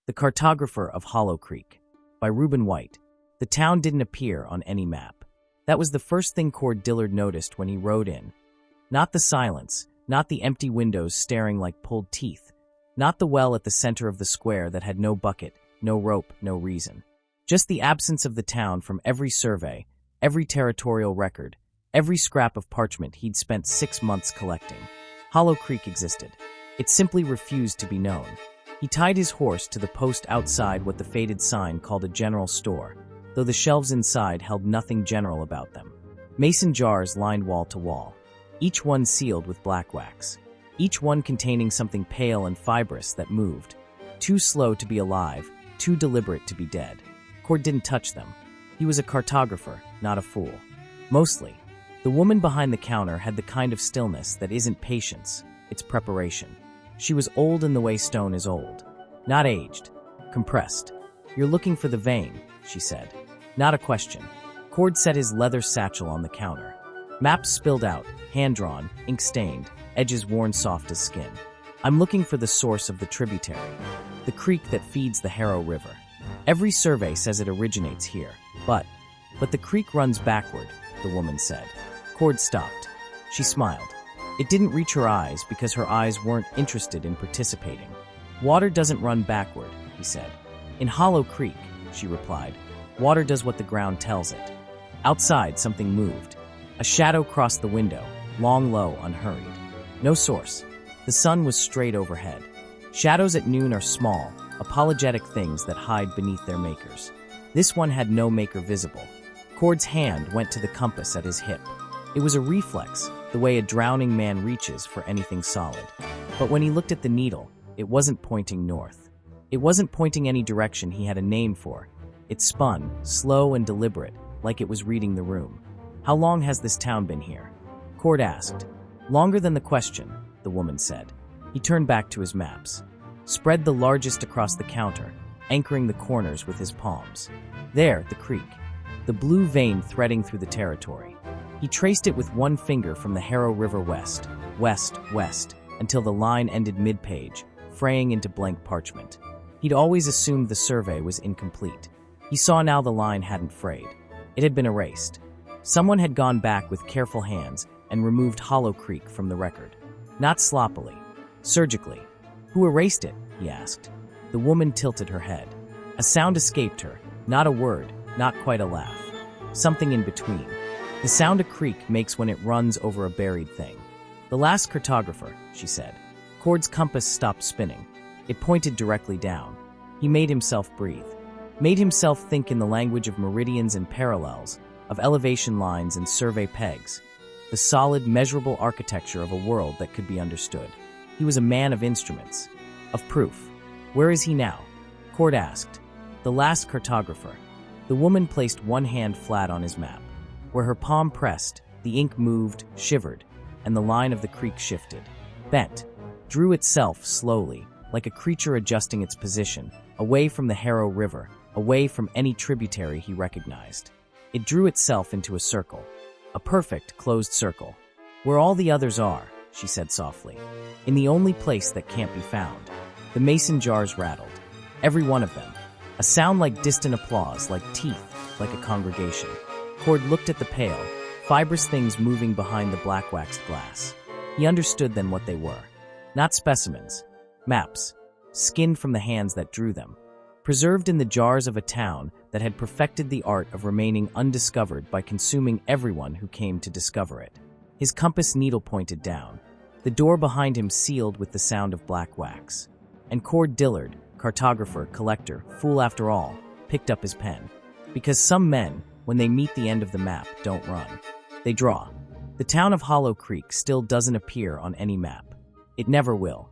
The Cartographer of Hollow Creek, by Ruben. The town didn't appear on any map. That was the first thing Dillard noticed when he rode in. Not the silence, not the empty windows staring like pulled teeth, not the well at the center of the square that had no bucket, no rope, no reason. Just the absence of the town from every survey, every territorial record, every scrap of parchment he'd spent 6 months collecting. Hollow Creek existed. It simply refused to be known. He tied his horse to the post outside what the faded sign called a general store, though the shelves inside held nothing general about them. Mason jars lined wall to wall, each one sealed with black wax, each one containing something pale and fibrous that moved, too slow to be alive, too deliberate to be dead. Cord didn't touch them. He was a cartographer, not a fool. Mostly, the woman behind the counter had the kind of stillness that isn't patience, it's preparation. She was old in the way stone is old. Not aged. Compressed. "You're looking for the vein," she said. Not a question. Cord set his leather satchel on the counter. Maps spilled out, hand-drawn, ink-stained, edges worn soft as skin. "I'm looking for the source of the tributary, the creek that feeds the Harrow River. Every survey says it originates here, but the creek runs backward," the woman said. Cord stopped. She smiled. It didn't reach her eyes because her eyes weren't interested in participating. "Water doesn't run backward," he said. "In Hollow Creek," she replied, "water does what the ground tells it." Outside, something moved. A shadow crossed the window, long, low, unhurried. No source. The sun was straight overhead. Shadows at noon are small, apologetic things that hide beneath their makers. This one had no maker visible. Cord's hand went to the compass at his hip. It was a reflex, the way a drowning man reaches for anything solid. But when he looked at the needle, it wasn't pointing north. It wasn't pointing any direction he had a name for. It spun, slow and deliberate, like it was reading the room. "How long has this town been here?" Cord asked. "Longer than the question," the woman said. He turned back to his maps. Spread the largest across the counter, anchoring the corners with his palms. There, the creek. The blue vein threading through the territory. He traced it with one finger from the Harrow River west, until the line ended mid-page, fraying into blank parchment. He'd always assumed the survey was incomplete. He saw now the line hadn't frayed. It had been erased. Someone had gone back with careful hands and removed Hollow Creek from the record. Not sloppily, surgically. "Who erased it?" he asked. The woman tilted her head. A sound escaped her, not a word, not quite a laugh. Something in between. The sound a creek makes when it runs over a buried thing. "The last cartographer," she said. Cord's compass stopped spinning. It pointed directly down. He made himself breathe. Made himself think in the language of meridians and parallels, of elevation lines and survey pegs. The solid, measurable architecture of a world that could be understood. He was a man of instruments. Of proof. "Where is he now?" Cord asked. "The last cartographer." The woman placed one hand flat on his map. Where her palm pressed, the ink moved, shivered, and the line of the creek shifted, bent, drew itself slowly, like a creature adjusting its position, away from the Harrow River, away from any tributary he recognized. It drew itself into a circle, a perfect, closed circle. "Where all the others are," she said softly, "in the only place that can't be found." The mason jars rattled, every one of them. A sound like distant applause, like teeth, like a congregation. Cord looked at the pale, fibrous things moving behind the black-waxed glass. He understood then what they were. Not specimens. Maps. Skinned from the hands that drew them. Preserved in the jars of a town that had perfected the art of remaining undiscovered by consuming everyone who came to discover it. His compass needle pointed down. The door behind him sealed with the sound of black wax. And Cord Dillard, cartographer, collector, fool after all, picked up his pen. Because some men, when they meet the end of the map, don't run. They draw. The town of Hollow Creek still doesn't appear on any map. It never will.